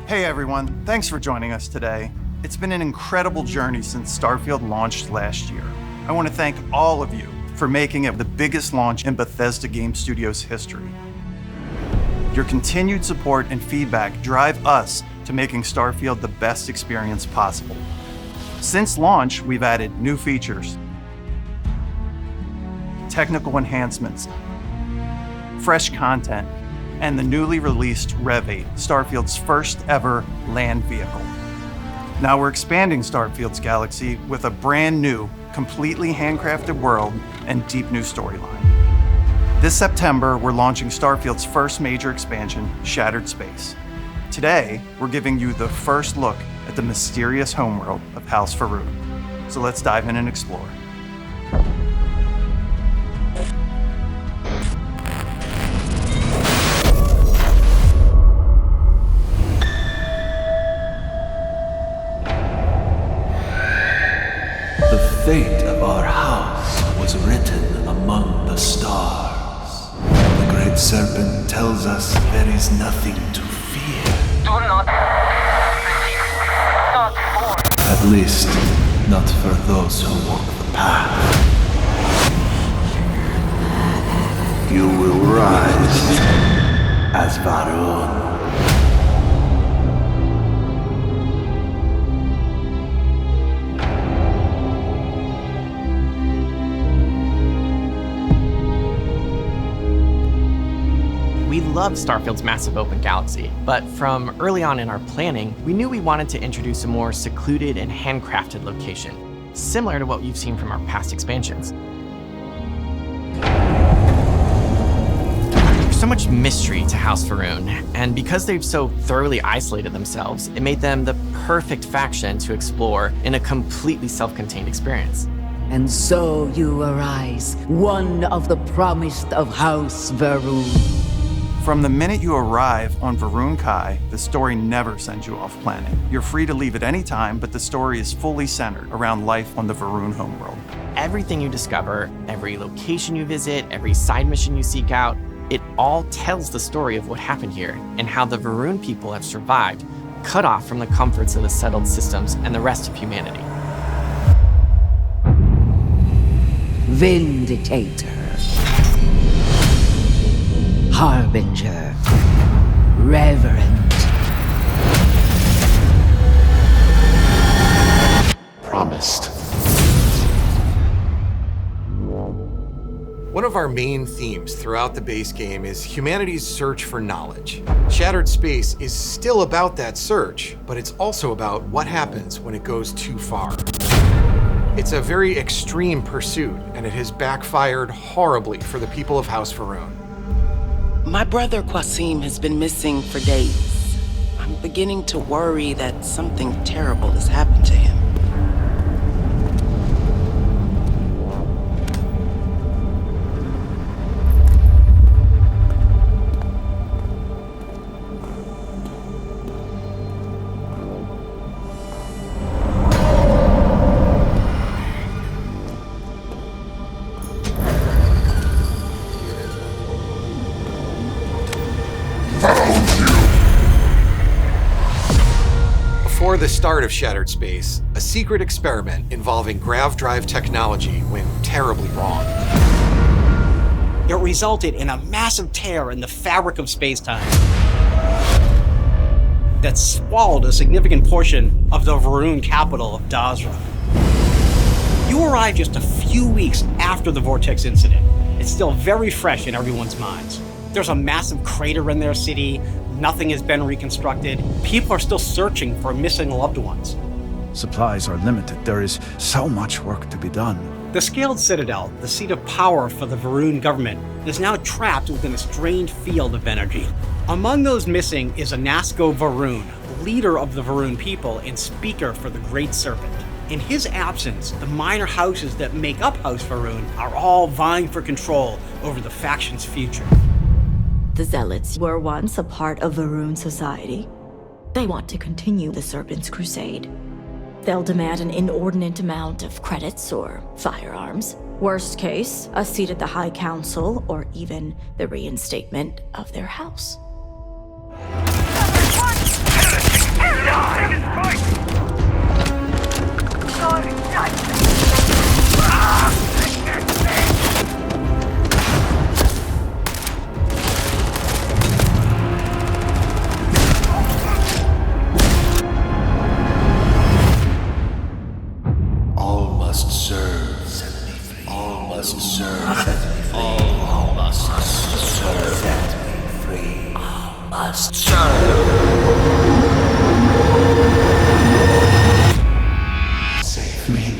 Hey everyone, thanks for joining us today. It's been an incredible journey since Starfield launched last year. I want to thank all of you for making it the biggest launch in Bethesda Game Studios history. Your continued support and feedback drive us to making Starfield the best experience possible. Since launch, we've added new features, technical enhancements, fresh content, and the newly released Rev 8, Starfield's first ever land vehicle. Now we're expanding Starfield's galaxy with a brand new, completely handcrafted world and deep new storyline. This September, we're launching Starfield's first major expansion, Shattered Space. Today, we're giving you the first look at the mysterious homeworld of Haus Va'ruun. So let's dive in and explore. The fate of our house was written among the stars. The great serpent tells us there is nothing to fear. Do not believe. Not more. At least, not for those who walk the path. You will rise as Va'ruun. We love Starfield's massive open galaxy, but from early on in our planning, we knew we wanted to introduce a more secluded and handcrafted location, similar to what you've seen from our past expansions. There's so much mystery to Haus Va'ruun, and because they've so thoroughly isolated themselves, it made them the perfect faction to explore in a completely self-contained experience. And so you arise, one of the promised of Haus Va'ruun. From the minute you arrive on Va'ruun Kai, the story never sends you off planet. You're free to leave at any time, but the story is fully centered around life on the Va'ruun homeworld. Everything you discover, every location you visit, every side mission you seek out, it all tells the story of what happened here and how the Va'ruun people have survived, cut off from the comforts of the settled systems and the rest of humanity. Vindicator. Harbinger. Reverend. Promised. One of our main themes throughout the base game is humanity's search for knowledge. Shattered Space is still about that search, but it's also about what happens when it goes too far. It's a very extreme pursuit, and it has backfired horribly for the people of Haus Va'ruun. My brother Qasim has been missing for days. I'm beginning to worry that something terrible has happened to him. Before the start of Shattered Space, a secret experiment involving grav drive technology went terribly wrong. It resulted in a massive tear in the fabric of space-time that swallowed a significant portion of the Va'ruun capital of Dazra. You arrived just a few weeks after the Vortex incident. It's still very fresh in everyone's minds. There's a massive crater in their city. Nothing has been reconstructed. People are still searching for missing loved ones. Supplies are limited. There is so much work to be done. The Scaled Citadel, the seat of power for the Va'ruun government, is now trapped within a strange field of energy. Among those missing is Anasco Va'ruun, leader of the Va'ruun people and speaker for the Great Serpent. In his absence, the minor houses that make up Haus Va'ruun are all vying for control over the faction's future. The Zealots were once a part of Va'ruun society. They want to continue the Serpent's crusade. They'll demand an inordinate amount of credits or firearms. Worst case, a seat at the High Council, or even the reinstatement of their house. All must serve. Set me free. All must serve. Set me free. All must serve. Set me free. All must serve. Save me.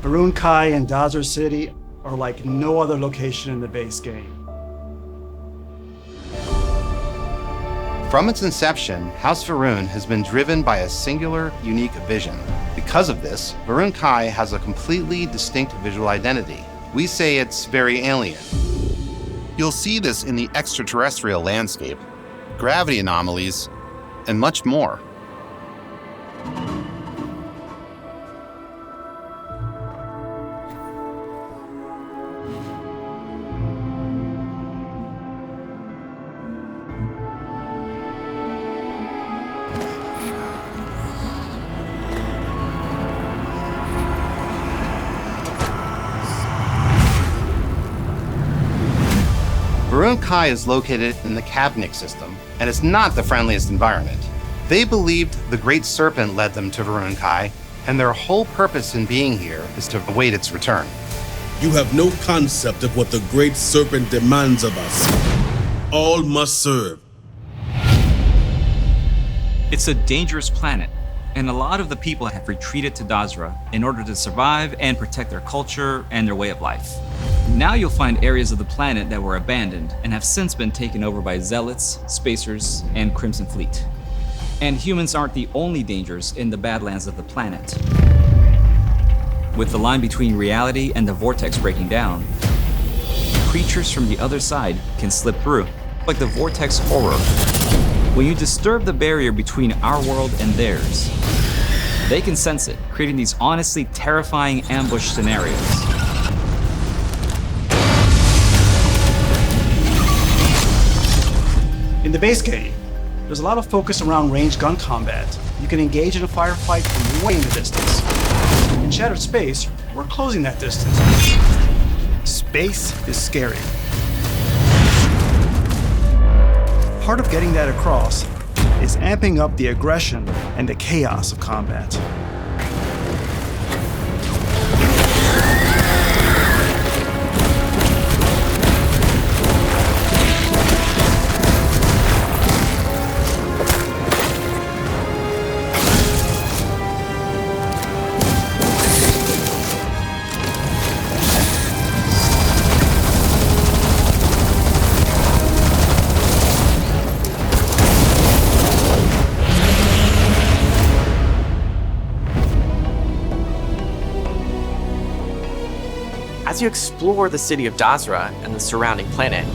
Va'ruun Kai and Dazra City are like no other location in the base game. From its inception, Haus Va'ruun has been driven by a singular, unique vision. Because of this, Va'ruun Kai has a completely distinct visual identity. We say it's very alien. You'll see this in the extraterrestrial landscape, gravity anomalies, and much more. Va'ruun Kai is located in the Cabinet system, and it's not the friendliest environment. They believed the Great Serpent led them to Va'ruun Kai, and their whole purpose in being here is to await its return. You have no concept of what the Great Serpent demands of us. All must serve. It's a dangerous planet, and a lot of the people have retreated to Dazra in order to survive and protect their culture and their way of life. Now you'll find areas of the planet that were abandoned and have since been taken over by zealots, spacers, and Crimson Fleet. And humans aren't the only dangers in the badlands of the planet. With the line between reality and the vortex breaking down, creatures from the other side can slip through, like the vortex horror. When you disturb the barrier between our world and theirs, they can sense it, creating these honestly terrifying ambush scenarios. In the base game, there's a lot of focus around ranged gun combat. You can engage in a firefight from way in the distance. In Shattered Space, we're closing that distance. Space is scary. Part of getting that across is amping up the aggression and the chaos of combat. As you explore the city of Dazra and the surrounding planet,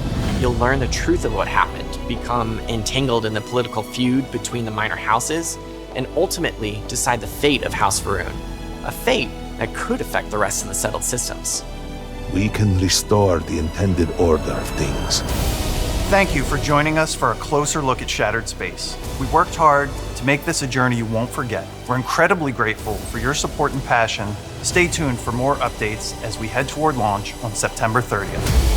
you'll learn the truth of what happened, become entangled in the political feud between the minor houses, and ultimately decide the fate of Haus Va'ruun, a fate that could affect the rest of the settled systems. We can restore the intended order of things. Thank you for joining us for a closer look at Shattered Space. We worked hard to make this a journey you won't forget. We're incredibly grateful for your support and passion. Stay tuned for more updates as we head toward launch on September 30th.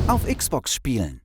Auf Xbox spielen.